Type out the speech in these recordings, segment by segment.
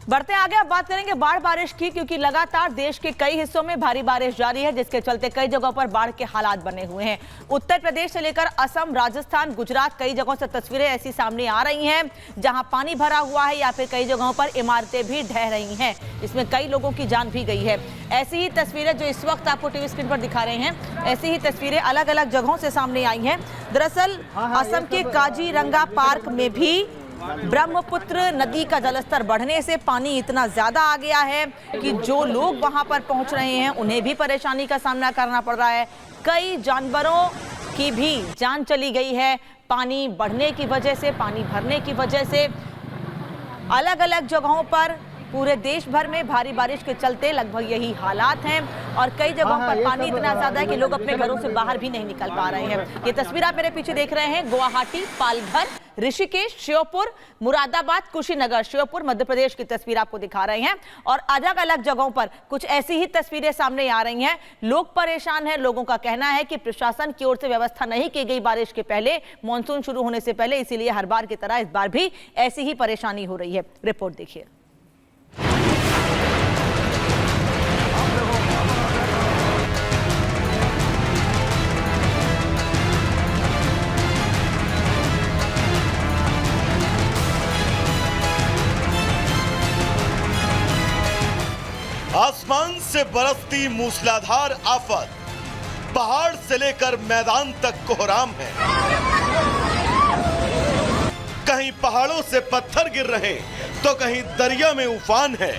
बढ़ते आगे अब बात करेंगे बाढ़ बारिश की, क्योंकि लगातार देश के कई हिस्सों में भारी बारिश जारी है, जिसके चलते कई जगहों पर बाढ़ के हालात बने हुए हैं। उत्तर प्रदेश से लेकर असम, राजस्थान, गुजरात, कई जगहों से तस्वीरें ऐसी सामने आ रही हैं जहां पानी भरा हुआ है या फिर कई जगहों पर इमारतें भी ढह रही हैं। इसमें कई लोगों की जान भी गई है। ऐसी ही तस्वीरें जो इस वक्त आपको टीवी स्क्रीन पर दिखा रहे हैं, ऐसी ही तस्वीरें अलग अलग जगहों से सामने आई हैं। दरअसल असम के काजीरंगा पार्क में भी ब्रह्मपुत्र नदी का जलस्तर बढ़ने से पानी इतना ज्यादा आ गया है कि जो लोग वहां पर पहुंच रहे हैं उन्हें भी परेशानी का सामना करना पड़ रहा है। कई जानवरों की भी जान चली गई है पानी बढ़ने की वजह से, पानी भरने की वजह से। अलग अलग जगहों पर पूरे देश भर में भारी बारिश के चलते लगभग यही हालात हैं और कई जगहों पर पानी इतना ज्यादा है कि लोग अपने घरों से बाहर भी नहीं निकल पा रहे हैं। ये तस्वीर आप मेरे पीछे देख रहे हैं गुवाहाटी, पालघर, ऋषिकेश, श्योपुर, मुरादाबाद, कुशीनगर, श्योपुर मध्य प्रदेश की तस्वीर आपको दिखा रहे हैं और अलग अलग जगहों पर कुछ ऐसी ही तस्वीरें सामने आ रही हैं। लोग परेशान हैं। लोगों का कहना है कि प्रशासन की ओर से व्यवस्था नहीं की गई बारिश के पहले, मानसून शुरू होने से पहले, इसीलिए हर बार की तरह इस बार भी ऐसी ही परेशानी हो रही है। रिपोर्ट देखिए। आसमान से बरसती मूसलाधार आफत, पहाड़ से लेकर मैदान तक कोहराम है। कहीं पहाड़ों से पत्थर गिर रहे तो कहीं दरिया में उफान है।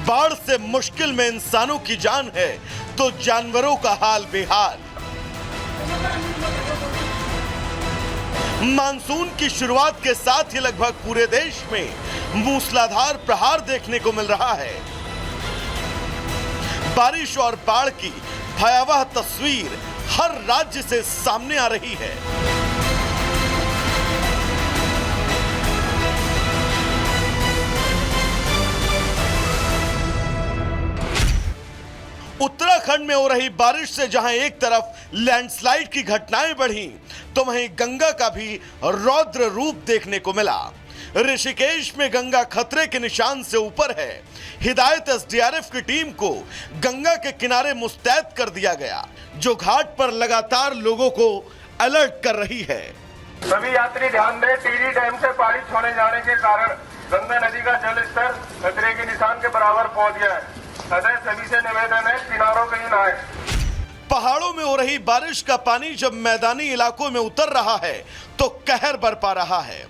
बाढ़ से मुश्किल में इंसानों की जान है तो जानवरों का हाल बेहाल। मानसून की शुरुआत के साथ ही लगभग पूरे देश में मूसलाधार प्रहार देखने को मिल रहा है। बारिश और बाढ़ की भयावह तस्वीर हर राज्य से सामने आ रही है। उत्तराखंड में हो रही बारिश से जहां एक तरफ लैंडस्लाइड की घटनाएं बढ़ी तो वहीं गंगा का भी रौद्र रूप देखने को मिला। ऋषिकेश में गंगा खतरे के निशान से ऊपर है। हिदायत एसडीआरएफ की टीम को गंगा के किनारे मुस्तैद कर दिया गया, जो घाट पर लगातार लोगों को अलर्ट कर रही है। सभी यात्री ध्यान दें, टिहरी डैम से पानी छोड़े जाने के कारण गंगा नदी का जल स्तर खतरे के निशान के बराबर पहुंच गया है। सदैव सभी से निवेदन है, किनारों पर ही नहाएं। पहाड़ों में हो रही बारिश का पानी जब मैदानी इलाकों में उतर रहा है तो कहर बरपा रहा है।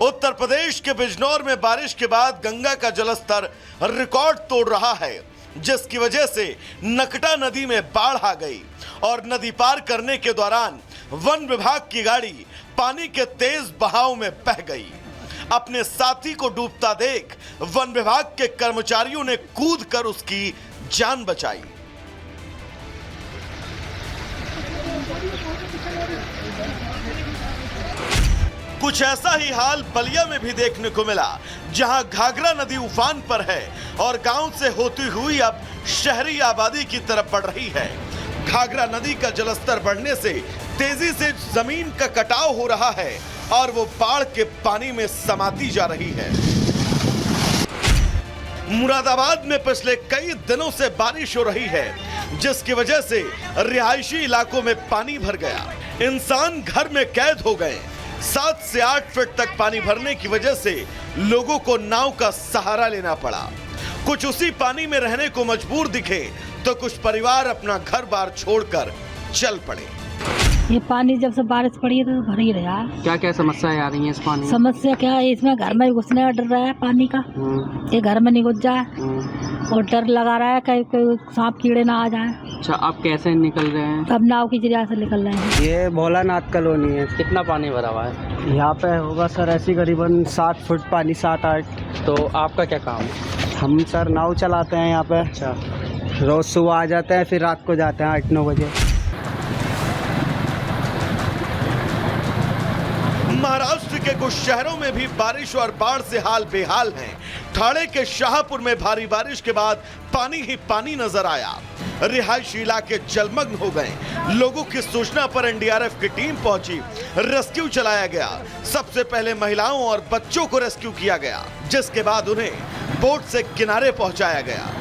उत्तर प्रदेश के बिजनौर में बारिश के बाद गंगा का जलस्तर रिकॉर्ड तोड़ रहा है, जिसकी वजह से नकटा नदी में बाढ़ आ गई और नदी पार करने के दौरान वन विभाग की गाड़ी पानी के तेज बहाव में बह गई। अपने साथी को डूबता देख वन विभाग के कर्मचारियों ने कूदकर उसकी जान बचाई। कुछ ऐसा ही हाल बलिया में भी देखने को मिला, जहां घाघरा नदी उफान पर है और गांव से होती हुई अब शहरी आबादी की तरफ बढ़ रही है। घाघरा नदी का जलस्तर बढ़ने से तेजी से जमीन का कटाव हो रहा है और वो बाढ़ के पानी में समाती जा रही है। मुरादाबाद में पिछले कई दिनों से बारिश हो रही है, जिसकी वजह से रिहायशी इलाकों में पानी भर गया। इंसान घर में कैद हो गए। 7 से 8 फीट तक पानी भरने की वजह से लोगों को नाव का सहारा लेना पड़ा। कुछ उसी पानी में रहने को मजबूर दिखे तो कुछ परिवार अपना घर बार छोड़कर चल पड़े। ये पानी जब से बारिश पड़ी है तो भर ही रहा है। क्या क्या समस्याएं आ रही हैं इस पानी? समस्या क्या है, इसमें घर में घुसने का डर रहा है पानी का। ये घर में नहीं घुस जाए और डर लगा रहा है कहीं सांप कीड़े ना आ जाए। अच्छा, आप कैसे निकल रहे हैं? अब नाव की जरिया से निकल रहे हैं। ये भोलानाथ कॉलोनी है। कितना पानी भरा हुआ है यहाँ पे? होगा सर ऐसी करीबन 7 फुट पानी, 7-8। तो आपका क्या काम है? हम सर नाव चलाते हैं यहाँ पे। अच्छा, रोज सुबह आ जाते हैं, फिर रात को जाते हैं 8-9 बजे। महाराष्ट्र के कुछ शहरों में भी बारिश और बाढ़ से हाल बेहाल हैं। ठाणे के शाहपुर में भारी बारिश के बाद पानी ही पानी नजर आया। रिहायशी इलाके जलमग्न हो गए। लोगों की सूचना पर एनडीआरएफ की टीम पहुंची, रेस्क्यू चलाया गया। सबसे पहले महिलाओं और बच्चों को रेस्क्यू किया गया, जिसके बाद उन्हें बोट से किनारे पहुंचाया गया।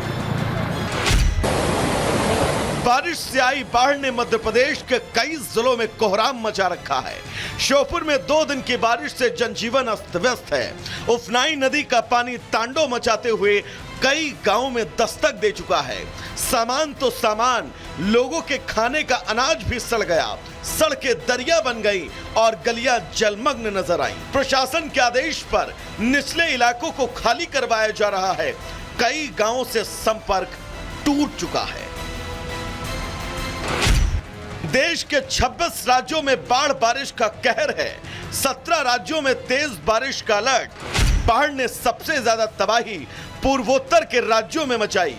बारिश से आई बाढ़ ने मध्य प्रदेश के कई जिलों में कोहराम मचा रखा है। श्योपुर में 2 दिन की बारिश से जनजीवन अस्त व्यस्त है। उफनाई नदी का पानी तांडव मचाते हुए कई गांवों में दस्तक दे चुका है। सामान तो सामान, लोगों के खाने का अनाज भी सड़ गया। सड़कें दरिया बन गई और गलियां जलमग्न नजर आई। प्रशासन के आदेश पर निचले इलाकों को खाली करवाया जा रहा है। कई गांवों से संपर्क टूट चुका है। देश के 26 राज्यों में बाढ़ बारिश का कहर है। 17 राज्यों में तेज बारिश का अलर्ट। बाढ़ ने सबसे ज्यादा तबाही पूर्वोत्तर के राज्यों में मचाई।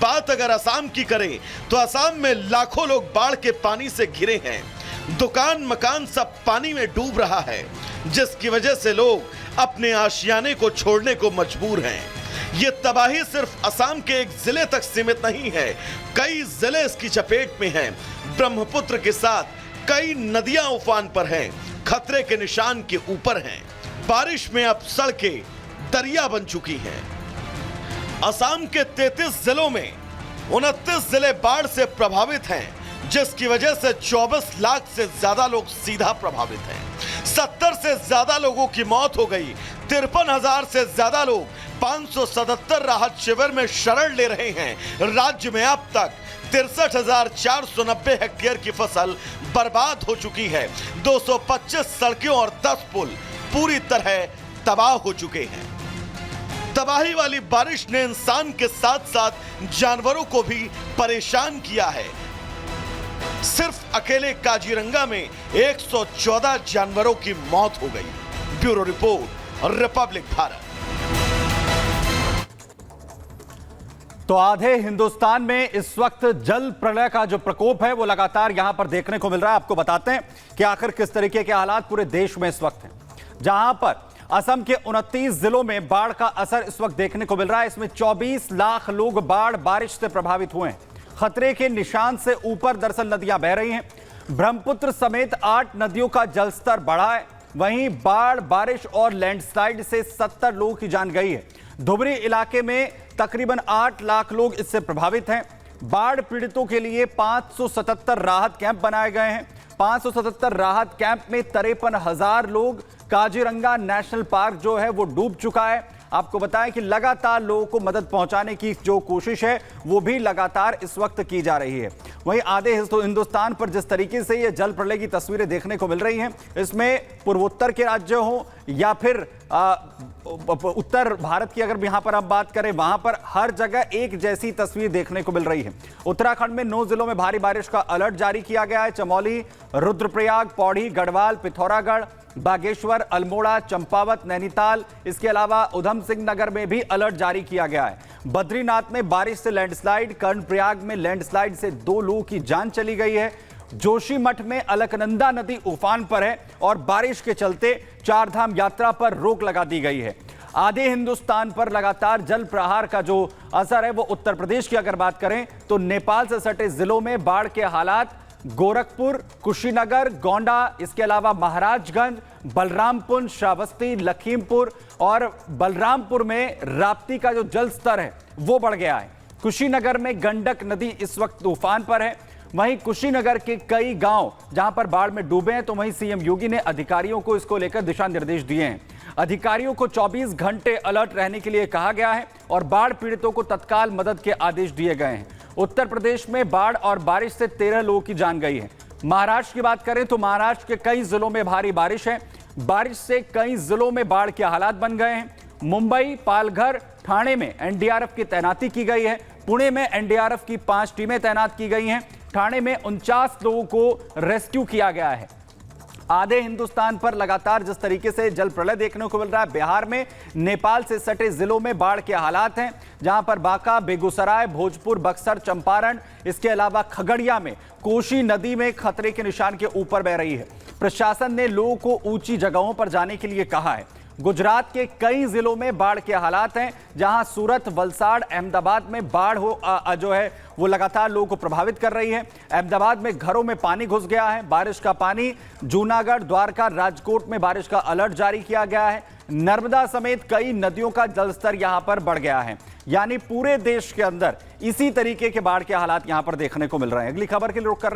बात अगर असम की करें तो असम में लाखों लोग बाढ़ के पानी से घिरे हैं। दुकान मकान सब पानी में डूब रहा है, जिसकी वजह से लोग अपने आशियाने को छोड़ने को मजबूर हैं। ये तबाही सिर्फ असम के एक जिले तक सीमित नहीं है, कई जिले इसकी चपेट में हैं। ब्रह्मपुत्र के साथ कई नदियां उफान पर हैं, खतरे के निशान के ऊपर हैं। बारिश में अब सड़कें दरिया बन चुकी हैं। असम के 33 जिलों में 29 जिले बाढ़ से प्रभावित हैं, जिसकी वजह से 24 लाख से ज्यादा लोग सीधा प्रभावित हैं। 70 से ज्यादा लोगों की मौत हो गई। 53,000 से ज्यादा लोग 577 राहत शिविर में शरण ले रहे हैं। राज्य में अब तक 63,490 हेक्टेयर की फसल बर्बाद हो चुकी है। 225 सड़कें और 10 पुल पूरी तरह तबाह हो चुके हैं। तबाही वाली बारिश ने इंसान के साथ साथ जानवरों को भी परेशान किया है। सिर्फ अकेले काजीरंगा में 114 जानवरों की मौत हो गई। Bureau report, Republic Bharat. तो आधे हिंदुस्तान में इस वक्त जल प्रलय का जो प्रकोप है वो लगातार यहां पर देखने को मिल रहा है। आपको बताते हैं कि आखिर किस तरीके के हालात पूरे देश में इस वक्त हैं। जहां पर असम के 29 जिलों में बाढ़ का असर इस वक्त देखने को मिल रहा है। इसमें 24 लाख लोग बाढ़ बारिश से प्रभावित हुए हैं। खतरे के निशान से ऊपर दरअसल नदियां बह रही हैं। ब्रह्मपुत्र समेत 8 नदियों का जलस्तर बढ़ा है। वहीं बाढ़ बारिश और लैंडस्लाइड से 70 लोगों की जान गई है। धुबरी इलाके में तकरीबन 8 लाख लोग इससे प्रभावित हैं। बाढ़ पीड़ितों के लिए 577 राहत कैंप बनाए गए हैं। 577 राहत कैंप में 53,000 लोग। काजीरंगा नेशनल पार्क जो है वो डूब चुका है। आपको बताएं कि लगातार लोगों को मदद पहुंचाने की जो कोशिश है वो भी लगातार इस वक्त की जा रही है। वहीं आधे हिंदुस्तान पर जिस तरीके से ये जल प्रलय की तस्वीरें देखने को मिल रही हैं, इसमें पूर्वोत्तर के राज्य हों या फिर उत्तर भारत की अगर यहां पर हम बात करें, वहां पर हर जगह एक जैसी तस्वीर देखने को मिल रही है। उत्तराखंड में 9 जिलों में भारी बारिश का अलर्ट जारी किया गया है। चमोली, रुद्रप्रयाग, पौड़ी, गढ़वाल, पिथौरागढ़, बागेश्वर, अल्मोड़ा, चंपावत, नैनीताल, इसके अलावा उधम सिंह नगर में भी अलर्ट जारी किया गया है। बद्रीनाथ में बारिश से लैंडस्लाइड, कर्णप्रयाग में लैंडस्लाइड से 2 लोगों की जान चली गई है। जोशीमठ में अलकनंदा नदी उफान पर है और बारिश के चलते चारधाम यात्रा पर रोक लगा दी गई है। आधे हिंदुस्तान पर लगातार जल प्रहार का जो असर है वो उत्तर प्रदेश की अगर बात करें तो नेपाल से सटे जिलों में बाढ़ के हालात, गोरखपुर, कुशीनगर, गोंडा, इसके अलावा महाराजगंज, बलरामपुर, श्रावस्ती, लखीमपुर और बलरामपुर में राप्ती का जो जल स्तर है वो बढ़ गया है। कुशीनगर में गंडक नदी इस वक्त तूफान पर है। वहीं कुशीनगर के कई गांव जहां पर बाढ़ में डूबे हैं, तो वहीं सीएम योगी ने अधिकारियों को इसको लेकर दिशा निर्देश दिए हैं। अधिकारियों को 24 घंटे अलर्ट रहने के लिए कहा गया है और बाढ़ पीड़ितों को तत्काल मदद के आदेश दिए गए हैं। उत्तर प्रदेश में बाढ़ और बारिश से 13 लोगों की जान गई है। महाराष्ट्र की बात करें तो महाराष्ट्र के कई जिलों में भारी बारिश है। बारिश से कई जिलों में बाढ़ के हालात बन गए हैं। मुंबई, पालघर, ठाणे में एनडीआरएफ की तैनाती की गई है। पुणे में एनडीआरएफ की 5 टीमें तैनात की गई हैं। ठाणे में 49 लोगों को रेस्क्यू किया गया है। आधे हिंदुस्तान पर लगातार जिस तरीके से जल प्रलय देखने को मिल रहा है, बिहार में नेपाल से सटे जिलों में बाढ़ के हालात हैं, जहां पर बांका, बेगूसराय, भोजपुर, बक्सर, चंपारण, इसके अलावा खगड़िया में कोसी नदी में खतरे के निशान के ऊपर बह रही है। प्रशासन ने लोगों को ऊंची जगहों पर जाने के लिए कहा है। गुजरात के कई जिलों में बाढ़ के हालात हैं, जहां सूरत, वलसाड़, अहमदाबाद में बाढ़ जो है वो लगातार लोगों को प्रभावित कर रही है। अहमदाबाद में घरों में पानी घुस गया है। बारिश का पानी जूनागढ़, द्वारका, राजकोट में बारिश का अलर्ट जारी किया गया है। नर्मदा समेत कई नदियों का जलस्तर यहां पर बढ़ गया है। यानी पूरे देश के अंदर इसी तरीके के बाढ़ के हालात यहां पर देखने को मिल रहे हैं। अगली खबर के लिए रुख कर रहे हैं।